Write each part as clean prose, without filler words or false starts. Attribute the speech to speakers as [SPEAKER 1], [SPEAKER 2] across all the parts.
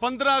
[SPEAKER 1] 15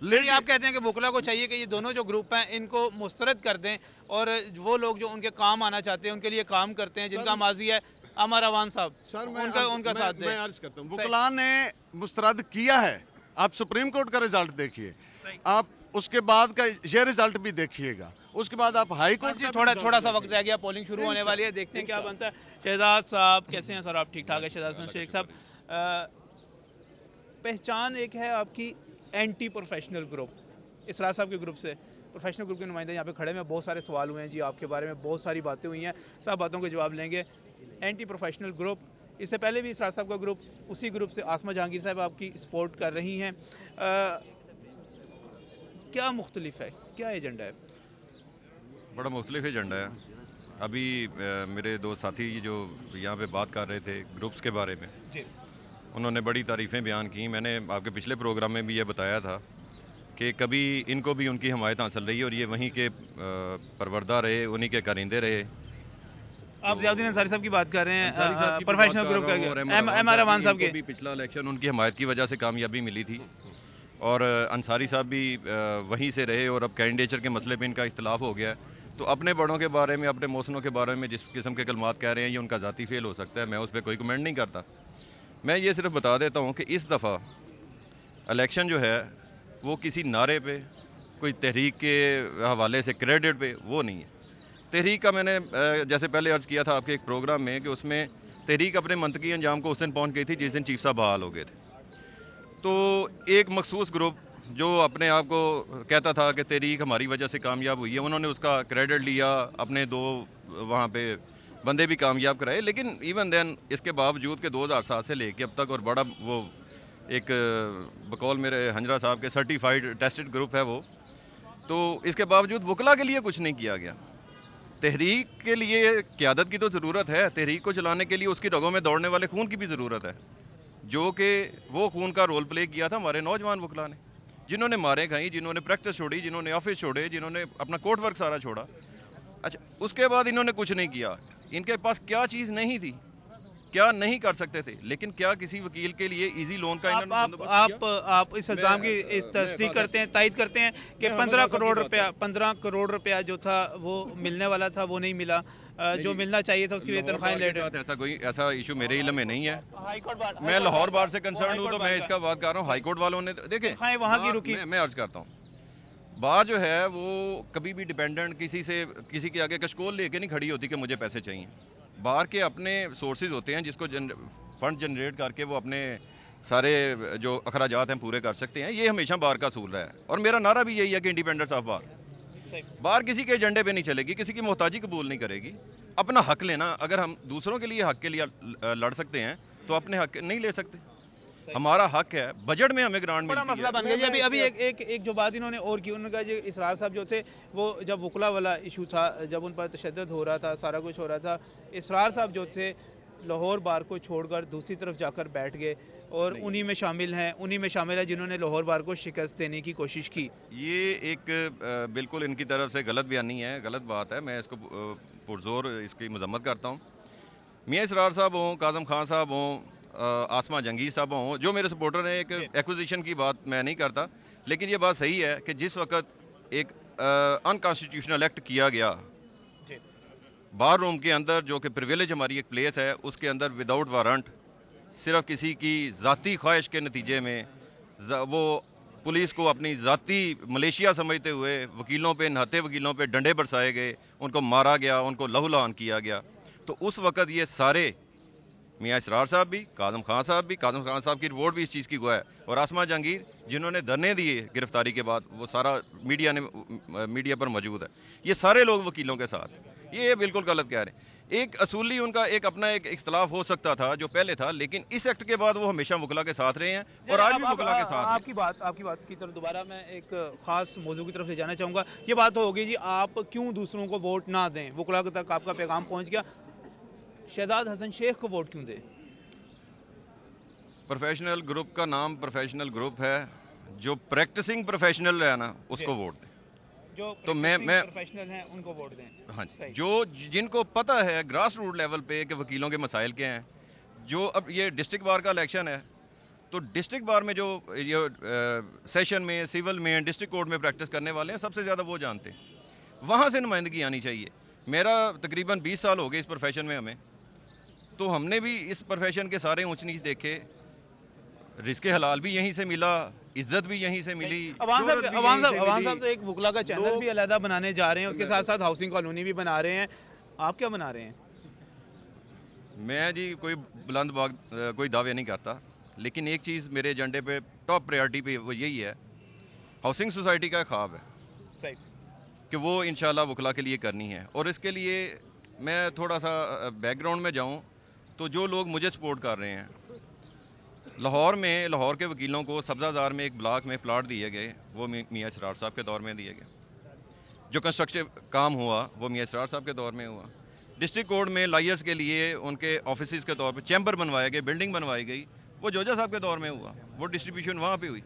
[SPEAKER 1] لیکن آپ کہتے ہیں کہ وکلا کو چاہیے کہ یہ دونوں جو گروپ ہیں ان کو مسترد کر دیں اور وہ لوگ جو ان کے کام آنا چاہتے ہیں ان کے لیے کام کرتے ہیں، جن کا ماضی ہے، عمر اوان صاحب، ان کا ساتھ دیں۔
[SPEAKER 2] میں عرض کرتا ہوں، وکلا نے مسترد کیا ہے، آپ سپریم کورٹ کا رزلٹ دیکھیے، آپ اس کے بعد کا یہ رزلٹ بھی دیکھیے گا، اس کے بعد آپ ہائی کورٹ کا
[SPEAKER 1] تھوڑا سا وقت رہ گیا، پولنگ شروع ہونے والی ہے، دیکھتے ہیں کیا بنتا ہے۔ شہزاد صاحب کیسے ہیں سر؟ آپ ٹھیک ٹھاک ہے؟ شہزاد حسن شیخ صاحب، پہچان ایک ہے آپ کی اینٹی پروفیشنل گروپ، اسرار صاحب کے گروپ سے، پروفیشنل گروپ کے نمائندے یہاں پہ کھڑے ہیں، بہت سارے سوال ہوئے ہیں جی آپ کے بارے میں، بہت ساری باتیں ہوئی ہیں، سب باتوں کے جواب لیں گے۔ اینٹی پروفیشنل گروپ، اس سے پہلے بھی اسرار صاحب کا گروپ، اسی گروپ سے آسمہ جہانگیر صاحب آپ کی سپورٹ کر رہی ہیں، کیا مختلف ہے، کیا ایجنڈا ہے؟
[SPEAKER 3] بڑا مختلف ایجنڈا ہے۔ ابھی میرے دو ساتھی جو یہاں پہ بات کر رہے تھے گروپس کے بارے میں، انہوں نے بڑی تعریفیں بیان کی۔ میں نے آپ کے پچھلے پروگرام میں بھی یہ بتایا تھا کہ کبھی ان کو بھی ان کی حمایت حاصل رہی اور یہ وہیں کے پروردہ رہے، انہی کے کارندے رہے۔
[SPEAKER 1] آپ ضیاء الدین انصاری صاحب کی بات کر رہے ہیں، پروفیشنل گروپ کا، ایم آر اوان صاحب کے
[SPEAKER 3] پچھلا الیکشن ان کی حمایت کی وجہ سے کامیابی ملی تھی، اور انصاری صاحب بھی وہیں سے رہے، اور اب کینڈیڈیچر کے مسئلے پہ ان کا اختلاف ہو گیا ہے۔ تو اپنے بڑوں کے بارے میں، اپنے موسنوں کے بارے میں جس قسم کے کلمات کہہ رہے ہیں، یہ ان کا ذاتی فیل ہو سکتا ہے، میں اس پہ کوئی کمنٹ نہیں کرتا۔ میں یہ صرف بتا دیتا ہوں کہ اس دفعہ الیکشن جو ہے وہ کسی نعرے پہ، کوئی تحریک کے حوالے سے کریڈٹ پہ وہ نہیں ہے۔ تحریک کا میں نے جیسے پہلے عرض کیا تھا آپ کے ایک پروگرام میں کہ اس میں تحریک اپنے منطقی انجام کو اس دن پہنچ گئی تھی جس دن چیف صاحب بحال ہو گئے تھے۔ تو ایک مخصوص گروپ جو اپنے آپ کو کہتا تھا کہ تحریک ہماری وجہ سے کامیاب ہوئی ہے، انہوں نے اس کا کریڈٹ لیا، اپنے دو وہاں پہ بندے بھی کامیاب کرائے، لیکن ایون دین اس کے باوجود کہ 2007 سے لے کے اب تک، اور بڑا وہ ایک بقول میرے ہنجرا صاحب کے سرٹیفائیڈ ٹیسٹڈ گروپ ہے وہ، تو اس کے باوجود وکلا کے لیے کچھ نہیں کیا گیا۔ تحریک کے لیے قیادت کی تو ضرورت ہے، تحریک کو چلانے کے لیے اس کی رگوں میں دوڑنے والے خون کی بھی ضرورت ہے، جو کہ وہ خون کا رول پلے کیا تھا ہمارے نوجوان وکلا نے، جنہوں نے مارے کھائیں، جنہوں نے پریکٹس چھوڑی، جنہوں نے آفس چھوڑے، جنہوں نے اپنا کوٹ ورک سارا چھوڑا۔ اچھا، اس کے بعد انہوں نے کچھ نہیں کیا۔ ان کے پاس کیا چیز نہیں تھی، کیا نہیں کر سکتے تھے، لیکن کیا کسی وکیل کے لیے ایزی لون کا انہوں نے بندوبست کیا؟
[SPEAKER 1] آپ اس الزام کی تصدیق کرتے ہیں، تائید کرتے ہیں کہ 15 کروڑ روپیہ جو تھا وہ ملنے والا تھا، وہ نہیں ملا، جو ملنا چاہیے تھا اس کی بھی تنخواہیں لیٹ ہے؟
[SPEAKER 3] ایسا ایشو میرے علم میں نہیں ہے۔ میں لاہور بار سے کنسرن ہوں تو میں اس کا بات کر رہا ہوں۔ ہائی کورٹ والوں نے دیکھیں
[SPEAKER 1] وہاں کی رکی،
[SPEAKER 3] میں عرض کرتا ہوں، بار جو ہے وہ کبھی بھی ڈیپینڈنٹ کسی کے آگے کشکول لے کے نہیں کھڑی ہوتی کہ مجھے پیسے چاہیے۔ بار کے اپنے سورسز ہوتے ہیں جس کو فنڈ جنریٹ کر کے وہ اپنے سارے جو اخراجات ہیں پورے کر سکتے ہیں، یہ ہمیشہ بار کا اصول رہا ہے، اور میرا نعرہ بھی یہی ہے کہ انڈیپینڈنس آف بار۔ بار کسی کے ایجنڈے پہ نہیں چلے گی، کسی کی محتاجی قبول نہیں کرے گی، اپنا حق لینا۔ اگر ہم دوسروں کے لیے حق کے لیے لڑ سکتے ہیں تو اپنے حق نہیں لے سکتے؟ ہمارا حق ہے، بجٹ میں ہمیں گرانٹ ملتی ہے۔
[SPEAKER 1] مسئلہ بن گیا جی۔ ابھی ایک جو بات انہوں نے اور کی، انہوں نے کہا جو اسرار صاحب جو تھے وہ جب وکلا والا ایشو تھا، جب ان پر تشدد ہو رہا تھا، سارا کچھ ہو رہا تھا، اسرار صاحب جو تھے لاہور بار کو چھوڑ کر دوسری طرف جا کر بیٹھ گئے، اور انہی میں شامل ہیں جنہوں نے لاہور بار کو شکست دینے کی کوشش کی۔
[SPEAKER 3] یہ ایک بالکل ان کی طرف سے غلط بیانی ہے، غلط بات ہے، میں اس کو پرزور اس کی مذمت کرتا ہوں۔ میاں اسرار صاحب ہوں، کاظم خان صاحب ہوں، آسمہ جہانگیر صاحب ہوں، جو میرے سپورٹر ہیں، ایک ایکوزیشن کی بات میں نہیں کرتا، لیکن یہ بات صحیح ہے کہ جس وقت ایک انکانسٹیٹیوشنل ایکٹ کیا گیا بار روم کے اندر، جو کہ پریویلیج ہماری ایک پلیس ہے، اس کے اندر وداؤٹ وارنٹ، صرف کسی کی ذاتی خواہش کے نتیجے میں، وہ پولیس کو اپنی ذاتی ملیشیا سمجھتے ہوئے وکیلوں پہ، نہتے وکیلوں پہ ڈنڈے برسائے گئے، ان کو مارا گیا، ان کو لہو لہان کیا گیا۔ تو اس وقت یہ سارے، میاں اسرار صاحب بھی، کاظم خان صاحب کی رپورٹ بھی اس چیز کی گواہ ہے، اور آسمہ جہانگیر جنہوں نے دھرنے دیے گرفتاری کے بعد، وہ سارا میڈیا پر موجود ہے، یہ سارے لوگ وکیلوں کے ساتھ، یہ بالکل غلط کہہ رہے ہیں۔ ایک اصولی ان کا ایک اپنا ایک اختلاف ہو سکتا تھا جو پہلے تھا، لیکن اس ایکٹ کے بعد وہ ہمیشہ وکلا کے ساتھ رہے ہیں، اور آج بھی وکلا کے ساتھ ہیں۔
[SPEAKER 1] آپ کی بات کی طرف دوبارہ میں ایک خاص موضوع کی طرف لے جانا چاہوں گا۔ یہ بات تو ہوگی جی، آپ کیوں دوسروں کو ووٹ نہ دیں، وکلا تک آپ کا پیغام پہنچ گیا، شہزاد حسن شیخ کو ووٹ کیوں دیں؟
[SPEAKER 3] پروفیشنل گروپ کا نام پروفیشنل گروپ ہے، جو پریکٹسنگ پروفیشنل ہے نا اس کو ووٹ دیں،
[SPEAKER 1] جو
[SPEAKER 3] تو میں
[SPEAKER 1] پروفیشنل ہیں ان کو ووٹ دیں۔
[SPEAKER 3] ہاں جی، جو جن کو پتہ ہے گراس روٹ لیول پہ کہ وکیلوں کے مسائل کیا ہیں، جو اب یہ ڈسٹرکٹ بار کا الیکشن ہے، تو ڈسٹرکٹ بار میں جو سیشن میں، سول میں، ڈسٹرکٹ کورٹ میں پریکٹس کرنے والے ہیں، سب سے زیادہ وہ جانتے ہیں. وہاں سے نمائندگی آنی چاہیے. میرا تقریباً 20 سال ہو گئے اس پروفیشن میں ہمیں، تو ہم نے بھی اس پروفیشن کے سارے اونچ نیچ دیکھے. رزق حلال بھی یہیں سے ملا، عزت بھی یہیں سے ملی.
[SPEAKER 1] عوام صاحب تو ایک وکلا کا چینل بھی علیحدہ بنانے جا رہے ہیں، اس کے ساتھ ساتھ ہاؤسنگ کالونی بھی بنا رہے ہیں. آپ کیا بنا رہے ہیں؟
[SPEAKER 3] میں جی کوئی بلند باغ کوئی دعوے نہیں کرتا، لیکن ایک چیز میرے ایجنڈے پہ ٹاپ پریارٹی پہ وہ یہی ہے، ہاؤسنگ سوسائٹی کا خواب ہے
[SPEAKER 1] صحیح
[SPEAKER 3] کہ وہ انشاءاللہ وکلا کے لیے کرنی ہے. اور اس کے لیے میں تھوڑا سا بیک گراؤنڈ میں جاؤں تو جو لوگ مجھے سپورٹ کر رہے ہیں، لاہور کے وکیلوں کو سبزہ زار میں ایک بلاک میں پلاٹ دیے گئے، وہ میاں اسرار صاحب کے دور میں دیے گئے. جو کنسٹرکشن کام ہوا وہ میاں اسرار صاحب کے دور میں ہوا. ڈسٹرکٹ کورٹ میں لائرز کے لیے ان کے آفیسز کے طور پہ چیمبر بنوائے گئے، بلڈنگ بنوائی گئی، وہ جوجا صاحب کے دور میں ہوا. وہ ڈسٹریبیوشن وہاں پہ ہوئی.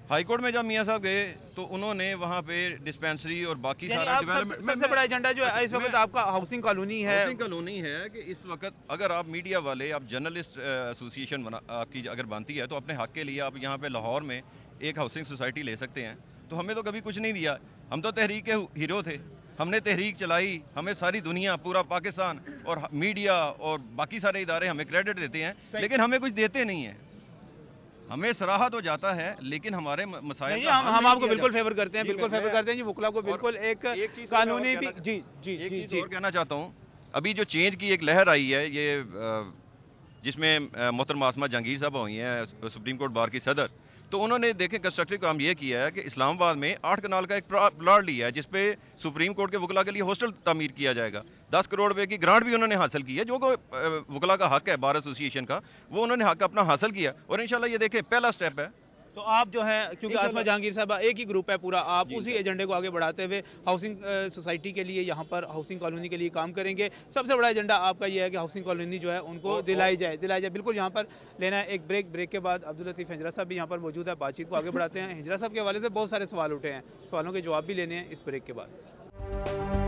[SPEAKER 3] ہائی کورٹ میں جب میاں صاحب گئے تو انہوں نے وہاں پہ ڈسپینسری اور باقی سارا ڈیولپمنٹ.
[SPEAKER 1] سب سے بڑا ایجنڈا جو ہے اس وقت آپ کا ہاؤسنگ کالونی ہے.
[SPEAKER 3] ہاؤسنگ کالونی ہے کہ اس وقت اگر آپ میڈیا والے، آپ جرنلسٹ ایسوسی ایشن آپ کی اگر بنتی ہے تو اپنے حق کے لیے آپ یہاں پہ لاہور میں ایک ہاؤسنگ سوسائٹی لے سکتے ہیں. تو ہمیں تو کبھی کچھ نہیں دیا، ہم تو تحریک کے ہیرو تھے، ہم نے تحریک چلائی، ہمیں ساری دنیا، پورا پاکستان اور میڈیا اور باقی سارے ادارے ہمیں کریڈٹ دیتے ہیں، لیکن ہمیں کچھ دیتے نہیں ہیں. ہمیں سراہا تو جاتا ہے لیکن ہمارے مسائل
[SPEAKER 1] ہم آپ کو بالکل فیور کرتے ہیں، بالکل فیور کرتے ہیں جی. وکلا کو بالکل ایک قانونی بھی
[SPEAKER 3] ایک چیز اور کہنا چاہتا ہوں. ابھی جو چینج کی ایک لہر آئی ہے، یہ جس میں محترم آسمہ جہانگیر صاحب ہوئی ہیں سپریم کورٹ بار کی صدر، تو انہوں نے دیکھیں کنسٹرکٹیو کام یہ کیا ہے کہ اسلام آباد میں 8 کنال کا ایک پلاٹ لیا ہے جس پہ سپریم کورٹ کے وکلا کے لیے ہاسٹل تعمیر کیا جائے گا. 10 کروڑ روپے کی گرانٹ بھی انہوں نے حاصل کی ہے، جو وکلا کا حق ہے بار ایسوسی ایشن کا، وہ انہوں نے حق اپنا حاصل کیا. اور انشاءاللہ یہ دیکھیں پہلا سٹیپ ہے.
[SPEAKER 1] تو آپ جو ہے کیونکہ آسمہ جہانگیر صاحب ایک ہی گروپ ہے پورا، آپ اسی ایجنڈے کو آگے بڑھاتے ہوئے ہاؤسنگ سوسائٹی کے لیے یہاں پر ہاؤسنگ کالونی کے لیے کام کریں گے. سب سے بڑا ایجنڈا آپ کا یہ ہے کہ ہاؤسنگ کالونی جو ہے ان کو دلائی جائے. بالکل یہاں پر لینا ہے ایک بریک کے بعد عبداللطیف ہنجرا صاحب بھی یہاں پر موجود ہے. بات چیت کو آگے بڑھاتے ہیں. ہنجرا صاحب کے حوالے سے بہت سارے سوال اٹھے ہیں، سوالوں کے جواب بھی لینے ہیں اس بریک کے بعد.